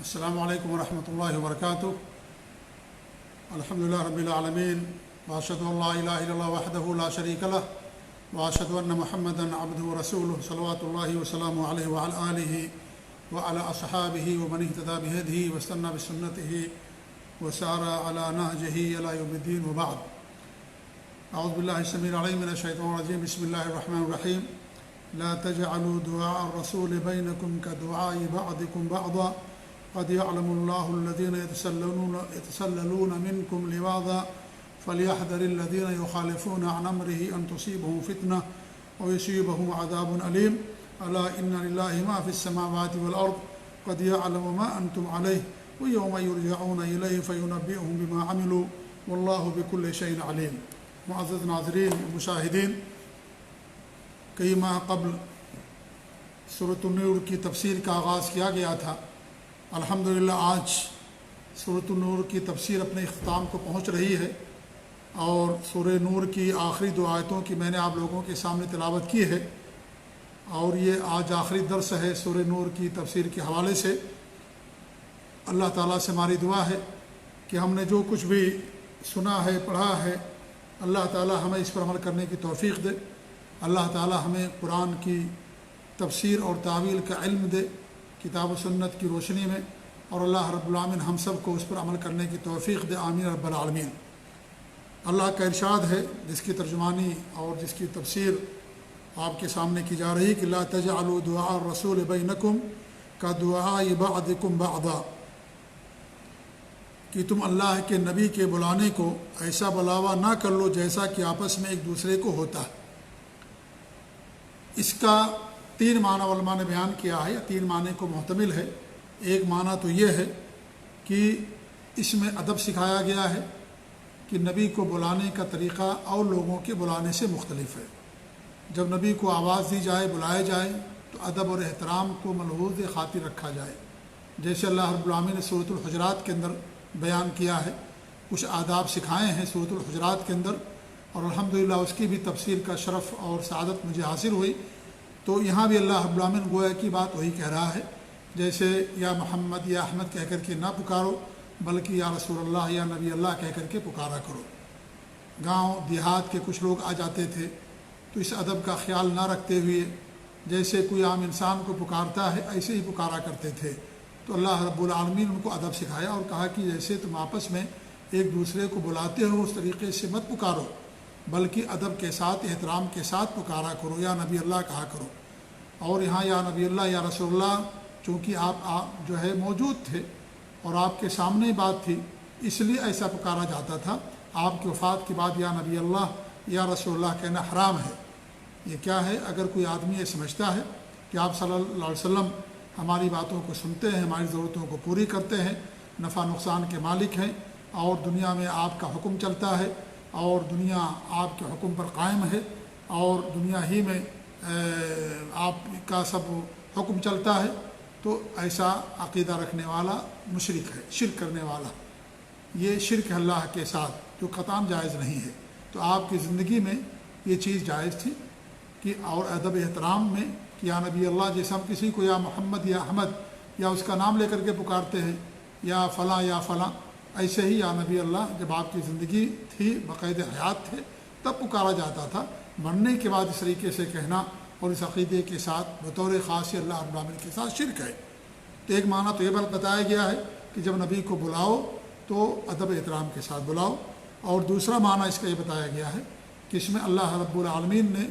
السلام علیکم ورحمۃ اللہ وبرکاتہ۔ الحمدللہ رب العالمین، واشهد ان لا الہ الا اللہ وحدہ لا شریک لہ، واشهد ان محمدا عبدہ ورسولہ صلوات اللہ وسلامہ علیہ وعلی آلہ وعلی اصحابہ ومن اہتدی بہدیہ واستنى بسنتہ وسار علی نہجہ الی یوم الدین، وبعد۔ اعوذ باللہ السمیع العلیم من الشیطان الرجیم، بسم اللہ الرحمن الرحیم۔ لا تجعلوا دعاء الرسول بینکم کدعاء بعضکم بعضا قد يعلم الله الذين يتسللون منكم لواذا فليحذر الذين يخالفون عن امره ان تصيبهم فتنه ويصيبهم عذاب اليم الا ان لله ما في السماوات والارض قد يعلم ما انتم عليه ويوم يرجعون اليه فينبئهم بما عملوا والله بكل شيء عليم۔ معزز ناظرین و مشاہدین، کئی ماہ قبل سورۃ النور کی تفسیر کا آغاز کیا گیا تھا۔ الحمدللہ آج سورۃ النور کی تفسیر اپنے اختتام کو پہنچ رہی ہے، اور سورہ نور کی آخری دو آیتوں کی میں نے آپ لوگوں کے سامنے تلاوت کی ہے، اور یہ آج آخری درس ہے سورہ نور کی تفسیر کے حوالے سے۔ اللہ تعالیٰ سے ہماری دعا ہے کہ ہم نے جو کچھ بھی سنا ہے، پڑھا ہے، اللہ تعالیٰ ہمیں اس پر عمل کرنے کی توفیق دے۔ اللہ تعالیٰ ہمیں قرآن کی تفسیر اور تعویل کا علم دے کتاب و سنت کی روشنی میں، اور اللہ رب العالمین ہم سب کو اس پر عمل کرنے کی توفیق دے، آمین رب العالمین۔ اللہ کا ارشاد ہے، جس کی ترجمانی اور جس کی تفسیر آپ کے سامنے کی جا رہی کہ لا تجعلوا دعاء الرسول بینکم کدعاء بعضکم بعضا، کہ تم اللہ کے نبی کے بلانے کو ایسا بلاوا نہ کر لو جیسا کہ آپس میں ایک دوسرے کو ہوتا ہے۔ اس کا تین معنی علماء نے بیان کیا ہے، یا تین معنی کو محتمل ہے۔ ایک معنی تو یہ ہے کہ اس میں ادب سکھایا گیا ہے کہ نبی کو بلانے کا طریقہ اور لوگوں کے بلانے سے مختلف ہے۔ جب نبی کو آواز دی جائے، بلائے جائے، تو ادب اور احترام کو ملحوظ خاطر رکھا جائے، جیسے اللہ رب العالمین نے سورۃ الحجرات کے اندر بیان کیا ہے۔ کچھ آداب سکھائے ہیں سورۃ الحجرات کے اندر، اور الحمدللہ اس کی بھی تفسیر کا شرف اور سعادت مجھے حاصل ہوئی۔ تو یہاں بھی اللہ رب العالمین گویا کی بات وہی کہہ رہا ہے، جیسے یا محمد یا احمد کہہ کر کے نہ پکارو، بلکہ یا رسول اللہ یا نبی اللہ کہہ کر کے پکارا کرو۔ گاؤں دیہات کے کچھ لوگ آ جاتے تھے تو اس ادب کا خیال نہ رکھتے ہوئے جیسے کوئی عام انسان کو پکارتا ہے ایسے ہی پکارا کرتے تھے۔ تو اللہ رب العالمین ان کو ادب سکھایا اور کہا کہ جیسے تم آپس میں ایک دوسرے کو بلاتے ہو اس طریقے سے مت پکارو، بلکہ ادب کے ساتھ، احترام کے ساتھ پکارا کرو، یا نبی اللہ کہا کرو۔ اور یہاں یا نبی اللہ یا رسول اللہ، چونکہ آپ جو ہے موجود تھے اور آپ کے سامنے بات تھی، اس لیے ایسا پکارا جاتا تھا۔ آپ کی وفات کے بعد یا نبی اللہ یا رسول اللہ کہنا حرام ہے۔ یہ کیا ہے؟ اگر کوئی آدمی یہ سمجھتا ہے کہ آپ صلی اللہ علیہ وسلم ہماری باتوں کو سنتے ہیں، ہماری ضرورتوں کو پوری کرتے ہیں، نفع نقصان کے مالک ہیں، اور دنیا میں آپ کا حکم چلتا ہے، اور دنیا آپ کے حکم پر قائم ہے، اور دنیا ہی میں آپ کا سب حکم چلتا ہے، تو ایسا عقیدہ رکھنے والا مشرک ہے، شرک کرنے والا۔ یہ شرک اللہ کے ساتھ جو قطعاً جائز نہیں ہے۔ تو آپ کی زندگی میں یہ چیز جائز تھی کہ اور ادب احترام میں کہ یا نبی اللہ، جیسے ہم کسی کو یا محمد یا احمد یا اس کا نام لے کر کے پکارتے ہیں، یا فلاں یا فلاں، ایسے ہی یا نبی اللہ جب آپ کی زندگی تھی، بقید حیات تھے، تب پکارا جاتا تھا۔ مرنے کے بعد اس طریقے سے کہنا اور اس عقیدے کے ساتھ بطور خاص اللہ رب العالمین کے ساتھ شرک ہے۔ تو ایک معنی تو یہ بتایا گیا ہے کہ جب نبی کو بلاؤ تو ادب احترام کے ساتھ بلاؤ، اور دوسرا معنی اس کا یہ بتایا گیا ہے کہ اس میں اللہ رب العالمین نے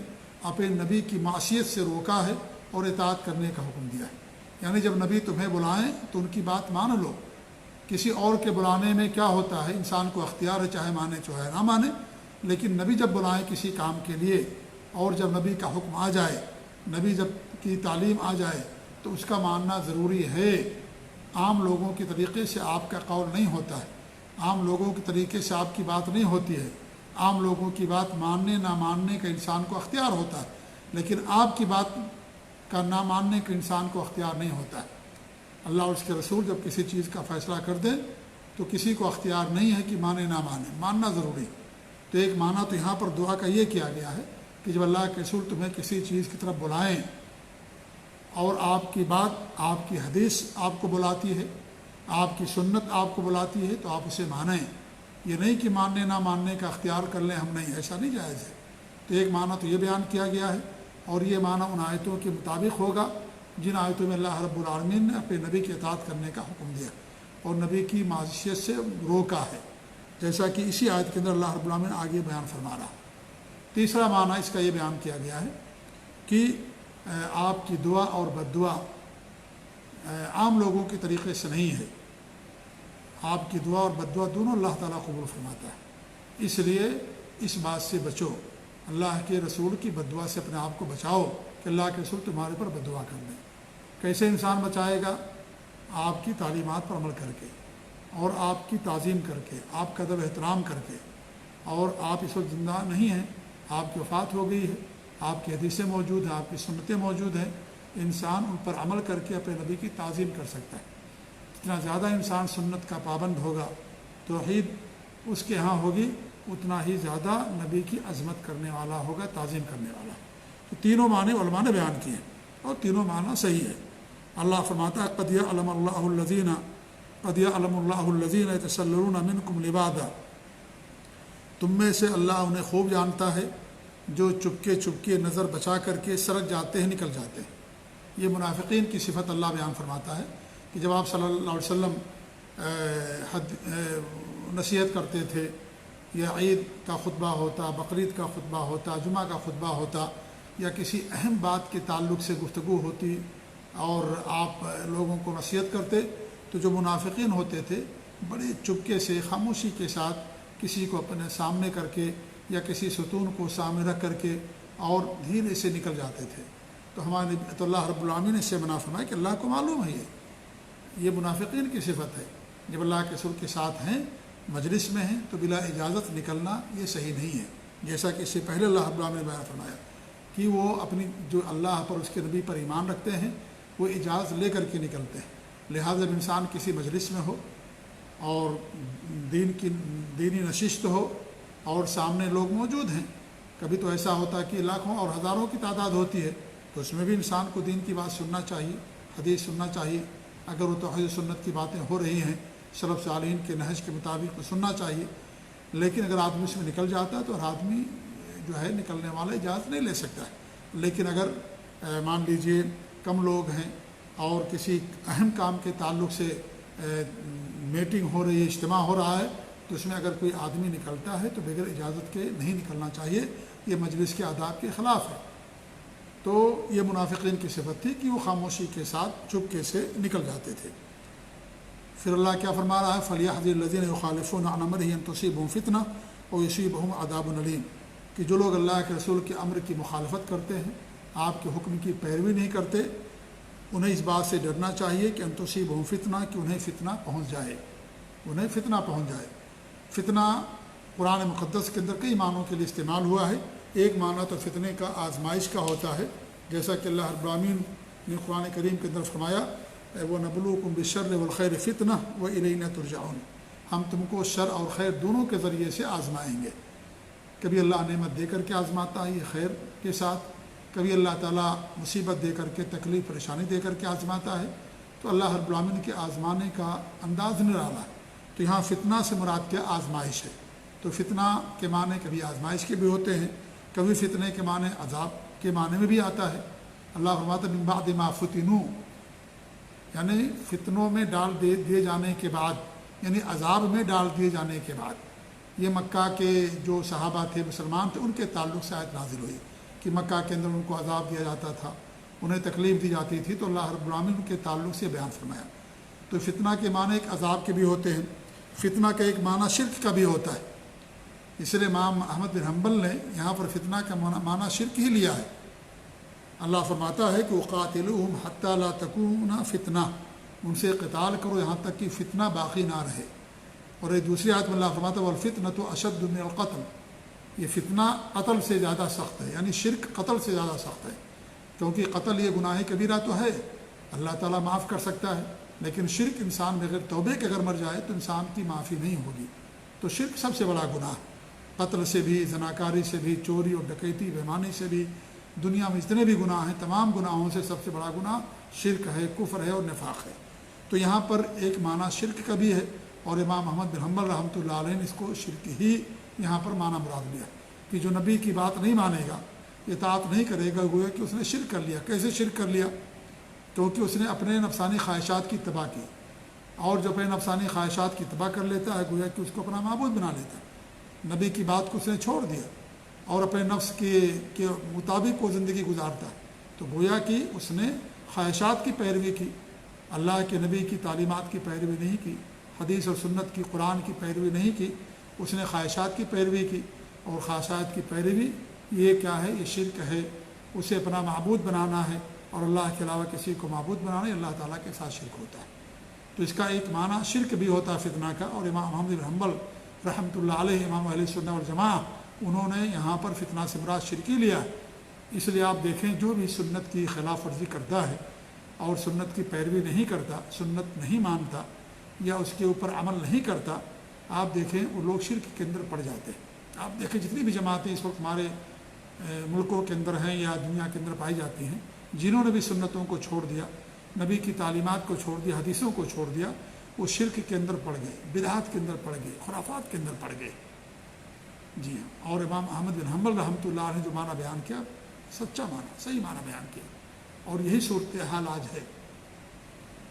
اپنے نبی کی معصیت سے روکا ہے اور اطاعت کرنے کا حکم دیا ہے۔ یعنی جب نبی تمہیں بلائیں تو ان کی بات مان لو۔ کسی اور کے بلانے میں کیا ہوتا ہے، انسان کو اختیار ہے، چاہے مانے چاہے نہ مانے، لیکن نبی جب بلائیں کسی کام کے لیے، اور جب نبی کا حکم آ جائے، نبی جب کی تعلیم آ جائے، تو اس کا ماننا ضروری ہے۔ عام لوگوں کے طریقے سے آپ کا قول نہیں ہوتا ہے، عام لوگوں کے طریقے سے آپ کی بات نہیں ہوتی ہے۔ عام لوگوں کی بات ماننے نہ ماننے کا انسان کو اختیار ہوتا ہے، لیکن آپ کی بات کا نہ ماننے کا انسان کو اختیار نہیں ہوتا ہے۔ اللہ اور اس کے رسول جب کسی چیز کا فیصلہ کر دیں تو کسی کو اختیار نہیں ہے کہ مانے نہ مانے، ماننا ضروری۔ تو ایک معنی تو یہاں پر دعا کا یہ کیا گیا ہے کہ جب اللہ کے رسول تمہیں کسی چیز کی طرف بلائیں اور آپ کی بات، آپ کی حدیث آپ کو بلاتی ہے، آپ کی سنت آپ کو بلاتی ہے تو آپ اسے مانیں، یہ نہیں کہ ماننے نہ ماننے کا اختیار کر لیں ہم، نہیں، ایسا نہیں جائز ہے۔ تو ایک معنی تو یہ بیان کیا گیا ہے، اور یہ معنی ان آیتوں کے مطابق ہوگا جن آیتوں میں اللہ رب العالمین نے اپنے نبی کی اطاعت کرنے کا حکم دیا اور نبی کی معصیت سے روکا ہے، جیسا کہ اسی آیت کے اندر اللہ رب العالمین آگے بیان فرما رہا۔ تیسرا معنی اس کا یہ بیان کیا گیا ہے کہ آپ کی دعا اور بد دعا عام لوگوں کے طریقے سے نہیں ہے، آپ کی دعا اور بد دعا دونوں اللہ تعالیٰ قبول فرماتا ہے، اس لیے اس بات سے بچو، اللہ کے رسول کی بد دعا سے اپنے آپ کو بچاؤ کہ اللہ کے رسول تمہارے پر بد دعا کر دیں۔ کیسے انسان بچائے گا؟ آپ کی تعلیمات پر عمل کر کے، اور آپ کی تعظیم کر کے، آپ کا ادب احترام کر کے، اور آپ اس وقت زندہ نہیں ہیں، آپ کی وفات ہو گئی ہے، آپ کی حدیثیں موجود ہیں، آپ کی سنتیں موجود ہیں، انسان ان پر عمل کر کے اپنے نبی کی تعظیم کر سکتا ہے۔ جتنا زیادہ انسان سنت کا پابند ہوگا، توحید اس کے ہاں ہوگی، اتنا ہی زیادہ نبی کی عظمت کرنے والا ہوگا، تعظیم کرنے والا۔ تو تینوں معنی علماء نے بیان کیے اور تینوں معنی صحیح ہے۔ اللہ فرماتا ہے قد یعلم اللہ الذین یتسللون منکم لواذا، تم میں سے اللہ انہیں خوب جانتا ہے جو چپکے نظر بچا کر کے سرک جاتے ہیں، نکل جاتے ہیں۔ یہ منافقین کی صفت اللہ بیان فرماتا ہے کہ جب آپ صلی اللہ علیہ وسلم نصیحت کرتے تھے، یا عید کا خطبہ ہوتا، بقرعید کا خطبہ ہوتا، جمعہ کا خطبہ ہوتا، یا کسی اہم بات کے تعلق سے گفتگو ہوتی اور آپ لوگوں کو نصیحت کرتے، تو جو منافقین ہوتے تھے بڑے چپکے سے، خاموشی کے ساتھ کسی کو اپنے سامنے کر کے یا کسی ستون کو سامنے رکھ کر کے اور دھیرے سے نکل جاتے تھے۔ تو تو اللہ رب العالمین نے اس سے منع فرمایا کہ اللہ کو معلوم ہے یہ منافقین کی صفت ہے، جب اللہ کے رسول کے ساتھ ہیں، مجلس میں ہیں، تو بلا اجازت نکلنا یہ صحیح نہیں ہے، جیسا کہ اس سے پہلے اللہ رب العالمین نے بیان فرمایا کہ وہ اپنی جو اللہ پر، اس کے نبی پر ایمان رکھتے ہیں، وہ اجازت لے کر کے نکلتے ہیں۔ لہٰذا جب انسان کسی مجلس میں ہو اور دینی نشست ہو اور سامنے لوگ موجود ہیں، کبھی تو ایسا ہوتا ہے کہ لاکھوں اور ہزاروں کی تعداد ہوتی ہے، تو اس میں بھی انسان کو دین کی بات سننا چاہیے، حدیث سننا چاہیے، اگر وہ توحید سنت کی باتیں ہو رہی ہیں سلف صالحین کے نہج کے مطابق تو سننا چاہیے۔ لیکن اگر آدمی اس میں نکل جاتا ہے تو ہر آدمی جو ہے نکلنے والا اجازت نہیں لے سکتا ہے۔ لیکن اگر مان لیجئے کم لوگ ہیں اور کسی اہم کام کے تعلق سے میٹنگ ہو رہی ہے، اجتماع ہو رہا ہے، تو اس میں اگر کوئی آدمی نکلتا ہے تو بغیر اجازت کے نہیں نکلنا چاہیے، یہ مجلس کے آداب کے خلاف ہے۔ تو یہ منافقین کی صفت تھی کہ وہ خاموشی کے ساتھ چپکے سے نکل جاتے تھے۔ پھر اللہ کیا فرما رہا ہے؟ فَلْيَحْذَرِ الَّذِينَ يُخَالِفُونَ عَنْ أَمْرِهِ أَن تُصِيبَهُمْ فِتْنَةٌ أَوْ يُصِيبَهُمْ عَذَابٌ أَلِيمٌ، کہ جو لوگ اللہ کے رسول کے امر کی مخالفت کرتے ہیں، آپ کے حکم کی پیروی نہیں کرتے، انہیں اس بات سے ڈرنا چاہیے کہ ان تصیبہم فتنہ، کہ انہیں فتنہ پہنچ جائے، انہیں فتنہ پہنچ جائے۔ فتنہ قرآن مقدس کے اندر کئی معنوں کے لیے استعمال ہوا ہے۔ ایک معنی تو فتنے کا آزمائش کا ہوتا ہے، جیسا کہ اللہ رب العالمین نے قرآن کریم کے اندر فرمایا وَنَبْلُوكُمْ بِالشَّرِّ وَالْخَيْرِ فِتْنَةً وَإِلَيْنَا تُرْجَعُونَ، ہم تم کو شر اور خیر دونوں کے ذریعے سے آزمائیں گے۔ کبھی اللہ نعمت دے کر کے آزماتا ہے، یہ خیر کے ساتھ، کبھی اللہ تعالیٰ مصیبت دے کر کے، تکلیف پریشانی دے کر کے آزماتا ہے۔ تو اللہ رب العالمین کے آزمانے کا انداز نرالا ہے۔ تو یہاں فتنہ سے مراد کیا؟ آزمائش ہے۔ تو فتنہ کے معنی کبھی آزمائش کے بھی ہوتے ہیں، کبھی فتنے کے معنی عذاب کے معنی میں بھی آتا ہے۔ اللہ فرماتا ہے من بعد ما فتنوا، یعنی فتنوں میں ڈال دیے جانے کے بعد، یعنی عذاب میں ڈال دیے جانے کے بعد۔ یہ مکہ کے جو صحابہ تھے، مسلمان تھے، ان کے تعلق سے آیت نازل ہوئی کہ مکہ کے اندر ان کو عذاب دیا جاتا تھا، انہیں تکلیف دی جاتی تھی، تو اللہ رب العالمین کے تعلق سے بیان فرمایا۔ تو فتنہ کے معنی ایک عذاب کے بھی ہوتے ہیں، فتنہ کا ایک معنی شرک کا بھی ہوتا ہے۔ اس لیے امام احمد بن حنبل نے یہاں پر فتنہ کا معنی شرک ہی لیا ہے۔ اللہ فرماتا ہے کہ وقاتلوہم حتی لا تکون فتنہ، ان سے قتال کرو یہاں تک کہ فتنہ باقی نہ رہے۔ اور ایک دوسری آیت میں اللہ فرماتا ہے والفتنۃ اشد من القتل، یہ فتنہ قتل سے زیادہ سخت ہے، یعنی شرک قتل سے زیادہ سخت ہے، کیونکہ قتل یہ گناہ کبیرہ تو ہے، اللہ تعالیٰ معاف کر سکتا ہے، لیکن شرک انسان بغیر توبے کے اگر مر جائے تو انسان کی معافی نہیں ہوگی۔ تو شرک سب سے بڑا گناہ، قتل سے بھی، زناکاری سے بھی، چوری اور ڈکیتی بےایمانی سے بھی، دنیا میں جتنے بھی گناہ ہیں تمام گناہوں سے سب سے بڑا گناہ شرک ہے، کفر ہے اور نفاق ہے۔ تو یہاں پر ایک معنی شرک کا بھی ہے، اور امام احمد بن حنبل رحمۃ اللہ علیہ نے اس کو شرک ہی یہاں پر معنی مراد لیا کہ جو نبی کی بات نہیں مانے گا، اطاعت نہیں کرے گا، گویا کہ اس نے شرک کر لیا۔ کیسے شرک کر لیا؟ کیونکہ اس نے اپنے نفسانی خواہشات کی اتباع کی، اور جو اپنے نفسانی خواہشات کی اتباع کر لیتا ہے گویا کہ اس کو اپنا معبود بنا لیتا ہے۔ نبی کی بات کو اس نے چھوڑ دیا اور اپنے نفس کے مطابق وہ زندگی گزارتا ہے، تو گویا کہ اس نے خواہشات کی پیروی کی، اللہ کے نبی کی تعلیمات کی پیروی نہیں کی، حدیث اور سنت کی، قرآن کی پیروی نہیں کی، اس نے خواہشات کی پیروی کی، اور خواہشات کی پیروی یہ کیا ہے؟ یہ شرک ہے، اسے اپنا معبود بنانا ہے، اور اللہ کے علاوہ کسی کو معبود بنانا یہ اللہ تعالیٰ کے ساتھ شرک ہوتا ہے۔ تو اس کا ایک معنی شرک بھی ہوتا ہے فتنہ کا، اور امام احمد بن حنبل رحمۃ اللہ علیہ امام اہل سنت والجماعہ انہوں نے یہاں پر فتنہ سے مراد شرک ہی لیا ہے۔ اس لیے آپ دیکھیں جو بھی سنت کی خلاف ورزی کرتا ہے اور سنت کی پیروی نہیں کرتا، سنت نہیں مانتا یا اس کے اوپر عمل نہیں کرتا، آپ دیکھیں وہ لوگ شرک کے اندر پڑ جاتے ہیں۔ آپ دیکھیں جتنی بھی جماعتیں اس وقت ہمارے ملکوں کے اندر ہیں یا دنیا کے اندر پائی جاتی ہیں، جنہوں نے بھی سنتوں کو چھوڑ دیا، نبی کی تعلیمات کو چھوڑ دیا، حدیثوں کو چھوڑ دیا، وہ شرک کے اندر پڑ گئے، بدعات کے اندر پڑ گئے، خرافات کے اندر پڑ گئے۔ جی ہاں، اور امام احمد بن حنبل رحمۃ اللہ علیہ نے جو معنی بیان کیا، سچا معنی، صحیح معنی بیان کیا، اور یہی صورتحال آج ہے۔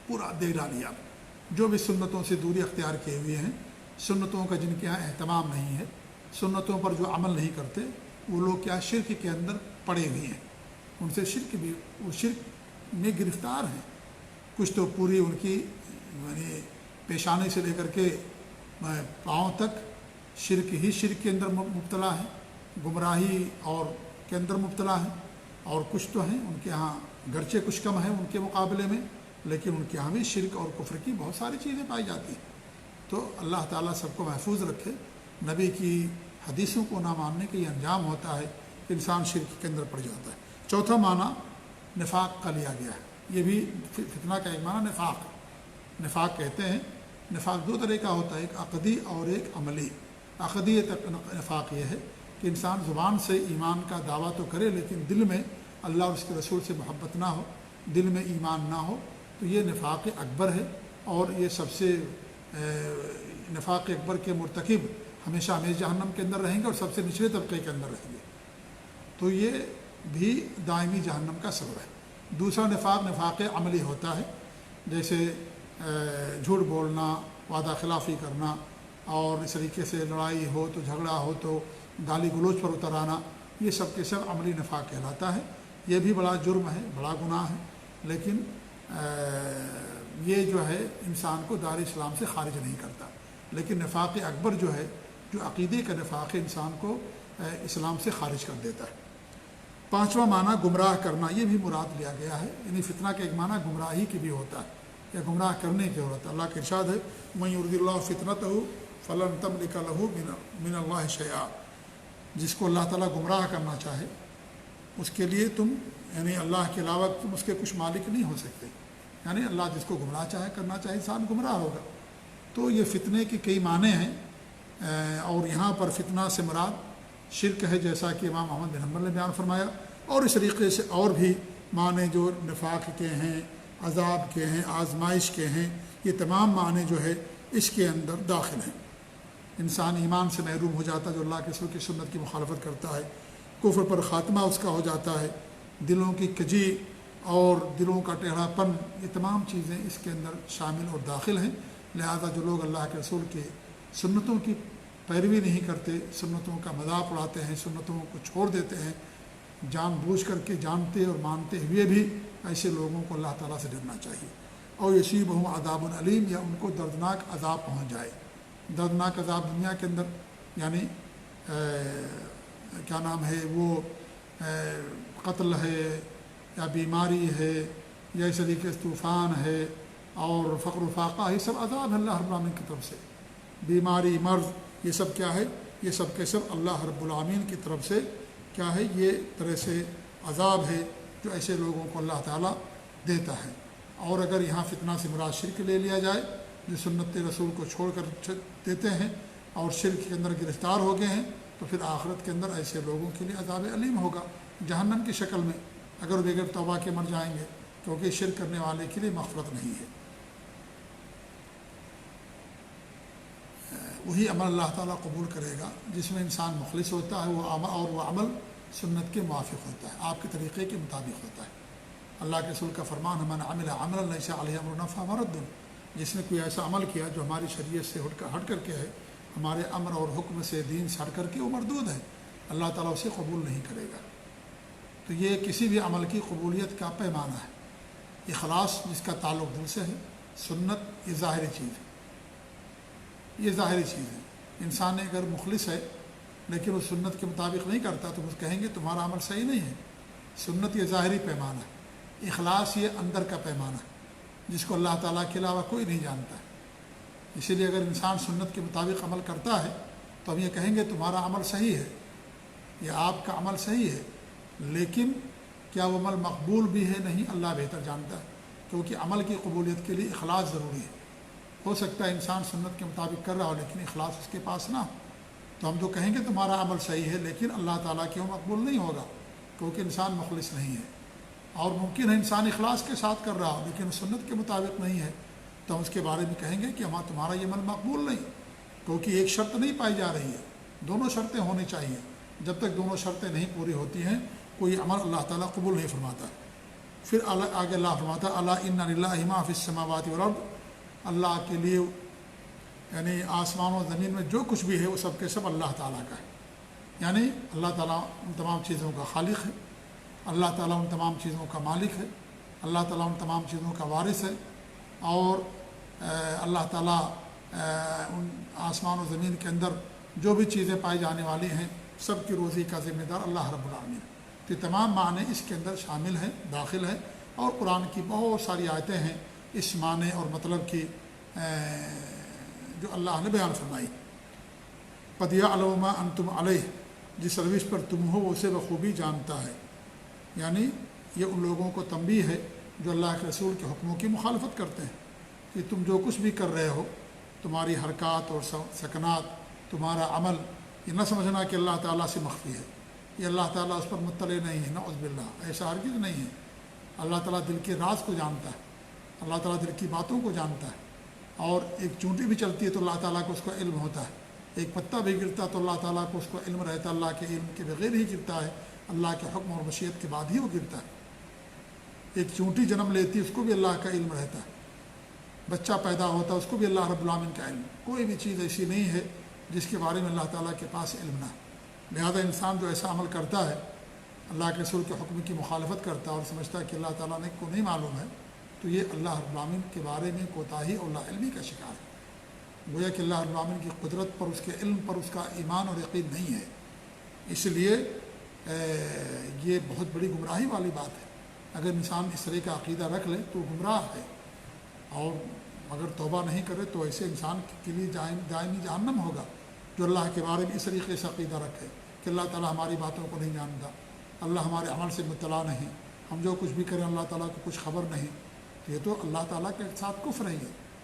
پورا دیکھ لیا جو بھی سنتوں سے دوری اختیار کیے ہوئے ہیں، سنتوں کا جن کے یہاں اہتمام نہیں ہے، سنتوں پر جو عمل نہیں کرتے، وہ لوگ کیا شرک کے اندر پڑے ہوئے ہیں، ان سے شرک بھی، وہ شرک میں گرفتار ہیں۔ کچھ تو پوری ان کی یعنی پیشانی سے لے کر کے پاؤں تک شرک ہی شرک کے اندر مبتلا ہے، گمراہی اور کے اندر مبتلا ہے، اور کچھ تو ہیں ان کے ہاں گرچہ کچھ کم ہے ان کے مقابلے میں، لیکن ان کے ہاں بھی شرک اور کفر کی بہت ساری چیزیں پائی جاتی ہیں۔ تو اللہ تعالیٰ سب کو محفوظ رکھے۔ نبی کی حدیثوں کو نہ ماننے کا یہ انجام ہوتا ہے کہ انسان شرک کے اندر پڑ جاتا ہے۔ چوتھا معنی نفاق کا لیا گیا ہے، یہ بھی فتنہ کا ایک معنی نفاق کہتے ہیں۔ نفاق دو طرح کا ہوتا ہے، ایک عقدی اور ایک عملی۔ عقدی نفاق یہ ہے کہ انسان زبان سے ایمان کا دعویٰ تو کرے لیکن دل میں اللہ اور اس کے رسول سے محبت نہ ہو، دل میں ایمان نہ ہو، تو یہ نفاق اکبر ہے، اور یہ سب سے نفاق اکبر کے مرتکب ہمیشہ جہنم کے اندر رہیں گے اور سب سے نچلے طبقے کے اندر رہیں گے، تو یہ بھی دائمی جہنم کا سبب ہے۔ دوسرا نفاق عملی ہوتا ہے، جیسے جھوٹ بولنا، وعدہ خلافی کرنا، اور اس طریقے سے لڑائی ہو تو جھگڑا ہو تو گالی گلوچ پر اتر آنا، یہ سب کے سب عملی نفاق کہلاتا ہے۔ یہ بھی بڑا جرم ہے، بڑا گناہ ہے، لیکن یہ جو ہے انسان کو دار اسلام سے خارج نہیں کرتا۔ لیکن نفاق اکبر جو ہے، جو عقیدے کا نفاق ہے، انسان کو اسلام سے خارج کر دیتا ہے۔ پانچواں معنی گمراہ کرنا، یہ بھی مراد لیا گیا ہے، یعنی فتنہ کا ایک معنی گمراہی کی بھی ہوتا ہے یا گمراہ کرنے کی ہوتا ہے۔ اللہ کا ارشاد ہے مَن یُرِدِ اللَّهُ فِتْنَتَهُ فَلَن تَمْلِکَ لَهُ مِنَ اللَّهِ شَیْئًا، جس کو اللہ تعالیٰ گمراہ کرنا چاہے اس کے لیے تم یعنی اللہ کے علاوہ تم اس کے کچھ مالک نہیں ہو سکتے، یعنی اللہ جس کو گمراہ کرنا چاہے انسان گمراہ ہوگا۔ تو یہ فتنے کے کئی معنی ہیں، اور یہاں پر فتنہ سے مراد شرک ہے، جیسا کہ امام احمد بن حنبل نے بیان فرمایا، اور اس طریقے سے اور بھی معنی جو نفاق کے ہیں، عذاب کے ہیں، آزمائش کے ہیں، یہ تمام معنی جو ہے اس کے اندر داخل ہیں۔ انسان ایمان سے محروم ہو جاتا ہے جو اللہ کے رسول کی سنت کی مخالفت کرتا ہے، کفر پر خاتمہ اس کا ہو جاتا ہے، دلوں کی کجی اور دلوں کا ٹیڑھا پن، یہ تمام چیزیں اس کے اندر شامل اور داخل ہیں۔ لہذا جو لوگ اللہ کے رسول کے سنتوں کی پیروی نہیں کرتے، سنتوں کا مذاق اڑاتے ہیں، سنتوں کو چھوڑ دیتے ہیں، جان بوجھ کر کے جانتے اور مانتے ہوئے بھی، ایسے لوگوں کو اللہ تعالیٰ سے ڈرنا چاہیے۔ اور یصیبہم عذاب علیم، یا ان کو دردناک عذاب پہنچ جائے۔ دردناک عذاب دنیا کے اندر یعنی کیا نام ہے وہ قتل ہے یا بیماری ہے یا اس طریقے سے طوفان ہے اور فقر و فاقہ، یہ سب عذاب ہے اللہ رب العالمین کی طرف سے۔ بیماری، مرض، یہ سب کیا ہے؟ یہ سب کے سب اللہ رب العالمین کی طرف سے کیا ہے؟ یہ طرح سے عذاب ہے جو ایسے لوگوں کو اللہ تعالیٰ دیتا ہے۔ اور اگر یہاں فتنہ سے مراد شرک لے لیا جائے، جو سنت رسول کو چھوڑ کر دیتے ہیں اور شرک کے اندر گرفتار ہو گئے ہیں، تو پھر آخرت کے اندر ایسے لوگوں کے لیے عذاب علیم ہوگا، جہنم کی شکل میں، اگر بغیر توبہ کے مر جائیں گے، کیونکہ شرک کرنے والے کے لیے مغفرت نہیں ہے۔ وہی عمل اللہ تعالیٰ قبول کرے گا جس میں انسان مخلص ہوتا ہے وہ عمل سنت کے موافق ہوتا ہے، آپ کے طریقے کے مطابق ہوتا ہے۔ اللہ کے رسول کا فرمان ہے من عمل عملا لیس علیہ امرنا فہو رد، جس نے کوئی ایسا عمل کیا جو ہماری شریعت سے ہٹ کر کے ہے، ہمارے امر اور حکم سے، دین سے ہٹ کر کے، وہ مردود ہے، اللہ تعالیٰ اسے قبول نہیں کرے گا۔ تو یہ کسی بھی عمل کی قبولیت کا پیمانہ ہے۔ اخلاص جس کا تعلق دل سے ہے، سنت یہ ظاہری چیز ہے، یہ ظاہری چیز ہے۔ انسان اگر مخلص ہے لیکن وہ سنت کے مطابق نہیں کرتا تو کہیں گے تمہارا عمل صحیح نہیں ہے۔ سنت یہ ظاہری پیمانہ ہے، اخلاص یہ اندر کا پیمانہ ہے جس کو اللہ تعالیٰ کے علاوہ کوئی نہیں جانتا ہے۔ اسی لیے اگر انسان سنت کے مطابق عمل کرتا ہے تو ہم یہ کہیں گے تمہارا عمل صحیح ہے، یہ آپ کا عمل صحیح ہے، لیکن کیا وہ عمل مقبول بھی ہے نہیں، اللہ بہتر جانتا ہے، کیونکہ عمل کی قبولیت کے لیے اخلاص ضروری ہے۔ ہو سکتا ہے انسان سنت کے مطابق کر رہا ہو لیکن اخلاص اس کے پاس نہ ہو، تو ہم تو کہیں گے تمہارا عمل صحیح ہے لیکن اللہ تعالیٰ کی وہ مقبول نہیں ہوگا، کیونکہ انسان مخلص نہیں ہے۔ اور ممکن ہے انسان اخلاص کے ساتھ کر رہا ہو لیکن سنت کے مطابق نہیں ہے، تو ہم اس کے بارے میں کہیں گے کہ تمہارا یہ عمل مقبول نہیں، کیونکہ ایک شرط نہیں پائی جا رہی ہے، دونوں شرطیں ہونی چاہیے۔ جب تک دونوں شرطیں نہیں پوری ہوتی ہیں کوئی عمل اللہ تعالیٰ قبول نہیں فرماتا۔ پھر آگے اللہ فرماتا الا ان للہ ما فی السماوات والارض، اللہ کے لیے یعنی آسمان و زمین میں جو کچھ بھی ہے وہ سب کے سب اللہ تعالیٰ کا ہے، یعنی اللہ تعالیٰ ان تمام چیزوں کا خالق ہے، اللہ تعالیٰ ان تمام چیزوں کا مالک ہے، اللہ تعالیٰ ان تمام چیزوں کا وارث ہے، اور اللہ تعالیٰ ان آسمان و زمین کے اندر جو بھی چیزیں پائی جانے والی ہیں سب کی روزی کا ذمہ دار اللہ رب العالمین۔ تو یہ تمام معنی اس کے اندر شامل ہیں، داخل ہیں، اور قرآن کی بہت ساری آیتیں ہیں اس معنی اور مطلب کی جو اللہ نے بیان فرمائی۔ قد یعلم ما انتم علیہ، جس روش پر تم ہو اسے بخوبی جانتا ہے، یعنی یہ ان لوگوں کو تنبیہ ہے جو اللہ کے رسول کے حکموں کی مخالفت کرتے ہیں کہ تم جو کچھ بھی کر رہے ہو، تمہاری حرکات اور سکنات، تمہارا عمل، یہ نہ سمجھنا کہ اللہ تعالیٰ سے مخفی ہے، یہ اللہ تعالیٰ اس پر مطلع نہیں ہے، نعوذ باللہ، ایسا ہرگز نہیں ہے۔ اللہ تعالیٰ دل کے راز کو جانتا ہے، اللہ تعالیٰ دل کی باتوں کو جانتا ہے، اور ایک چونٹی بھی چلتی ہے تو اللہ تعالیٰ کو اس کا علم ہوتا ہے، ایک پتہ بھی گرتا تو اللہ تعالیٰ کو اس کو علم رہتا ہے، اللہ کے علم کے بغیر ہی گرتا ہے، اللہ کے حکم اور مشیت کے بعد ہی وہ گرتا ہے۔ ایک چونٹی جنم لیتی ہے اس کو بھی اللہ کا علم رہتا ہے، بچہ پیدا ہوتا ہے اس کو بھی اللہ رب العالمین کا علم، کوئی بھی چیز ایسی نہیں ہے جس کے بارے میں اللہ تعالیٰ کے پاس علم نہ ہے۔ لہذا انسان جو ایسا عمل کرتا ہے، اللہ کے رسول کے حکم کی مخالفت کرتا ہے اور سمجھتا ہے کہ اللہ تعالیٰ نے کو نہیں معلوم ہے، تو یہ اللہ رب العالمین کے بارے میں کوتاہی اور لا علمی کا شکار ہے۔ گویا کہ اللہ رب العالمین کی قدرت پر، اس کے علم پر اس کا ایمان اور یقین نہیں ہے، اس لیے یہ بہت بڑی گمراہی والی بات ہے۔ اگر انسان اس طرح کا عقیدہ رکھ لے تو گمراہ ہے، اور اگر توبہ نہیں کرے تو ایسے انسان کے لیے دائمی جہنم ہوگا جو اللہ کے بارے میں اس طریقے سے عقیدہ رکھے کہ اللہ تعالیٰ ہماری باتوں کو نہیں جانتا، اللہ ہمارے عمل سے مطلع نہیں، ہم جو کچھ بھی کریں اللہ تعالیٰ کو کچھ خبر نہیں، تو یہ تو اللہ تعالیٰ کے ساتھ کفر ہے،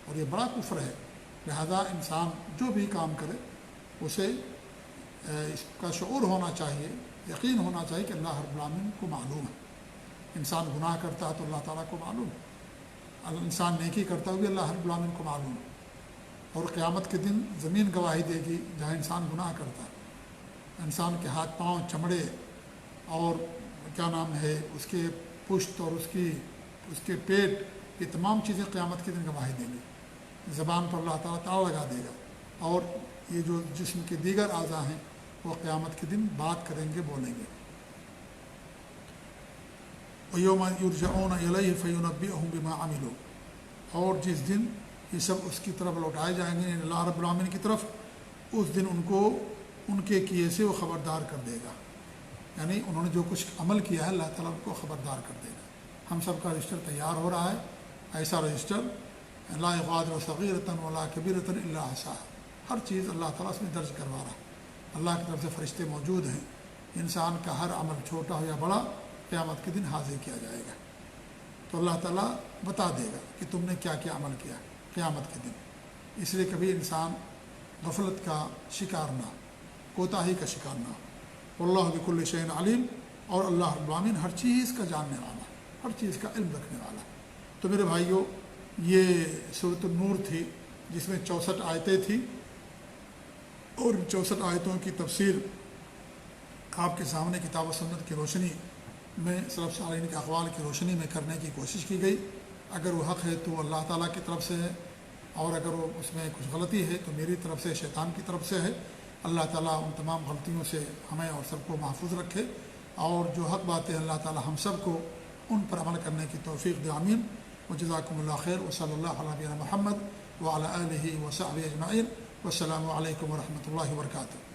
اور یہ بڑا کفر ہے۔ لہذا انسان جو بھی کام کرے اسے اس کا شعور ہونا چاہیے، یقین ہونا چاہیے کہ اللہ رب العالمین کو معلوم ہے۔ انسان گناہ کرتا ہے تو اللہ تعالیٰ کو معلوم ہے، انسان نیکی کرتا ہوئے اللہ رب العالمین کو معلوم ہے، اور قیامت کے دن زمین گواہی دے گی جہاں انسان گناہ کرتا ہے، انسان کے ہاتھ پاؤں، چمڑے اور کیا نام ہے اس کے پشت اور اس کے پیٹ، یہ تمام چیزیں قیامت کے دن گواہی دیں گی، زبان پر اللہ تعالیٰ تالا لگا دے گا، اور یہ جو جسم کے دیگر اعضاء ہیں وہ قیامت کے دن بات کریں گے، بولیں گے۔ وَيَوْمَ يُرْجَعُونَ إِلَيْهِ فَيُنَبِّئُهُم بِمَا عَمِلُوا، اور جس دن یہ سب اس کی طرف لوٹائے جائیں گے، اللہ رب العالمین کی طرف، اس دن ان کو ان کے کیے سے وہ خبردار کر دے گا، یعنی انہوں نے جو کچھ عمل کیا ہے اللہ تعالیٰ ان کو خبردار کر دے گا۔ ہم سب کا رجسٹر تیار ہو رہا ہے، ایسا رجسٹر لا یغادر صغیرۃ ولا کبیرۃ الا احصاها، ہر چیز اللہ تعالیٰ اس میں درج کروا رہا ہے، اللہ کی طرف سے فرشتے موجود ہیں، انسان کا ہر عمل چھوٹا ہو یا بڑا قیامت کے دن حاضر کیا جائے گا، تو اللہ تعالیٰ بتا دے گا کہ تم نے کیا کیا عمل کیا قیامت کے دن۔ اس لیے کبھی انسان غفلت کا شکار نہ، کوتاہی کا شکار نہ، واللہ بکل شیء علیم، اور اللہ رب العالمین ہر چیز کا جاننے والا، ہر چیز کا علم رکھنے والا۔ تو میرے بھائیوں، یہ سورۃ النور تھی جس میں 64 آیتیں تھیں، اور 64 آیتوں کی تفسیر آپ کے سامنے کتاب و سنت کی روشنی میں سلف صالحین کے اقوال کی روشنی میں کرنے کی کوشش کی گئی۔ اگر وہ حق ہے تو اللہ تعالیٰ کی طرف سے ہے، اور اگر وہ اس میں کچھ غلطی ہے تو میری طرف سے، شیطان کی طرف سے ہے۔ اللہ تعالیٰ ان تمام غلطیوں سے ہمیں اور سب کو محفوظ رکھے، اور جو حق باتیں اللہ تعالیٰ ہم سب کو ان پر عمل کرنے کی توفیق دے، آمین۔ وجزاکم اللہ خیر، وصلی اللہ علی نبینا محمد وعلی آلہ وصحبہ اجمعین، والسلام علیکم ورحمۃ اللہ وبرکاتہ۔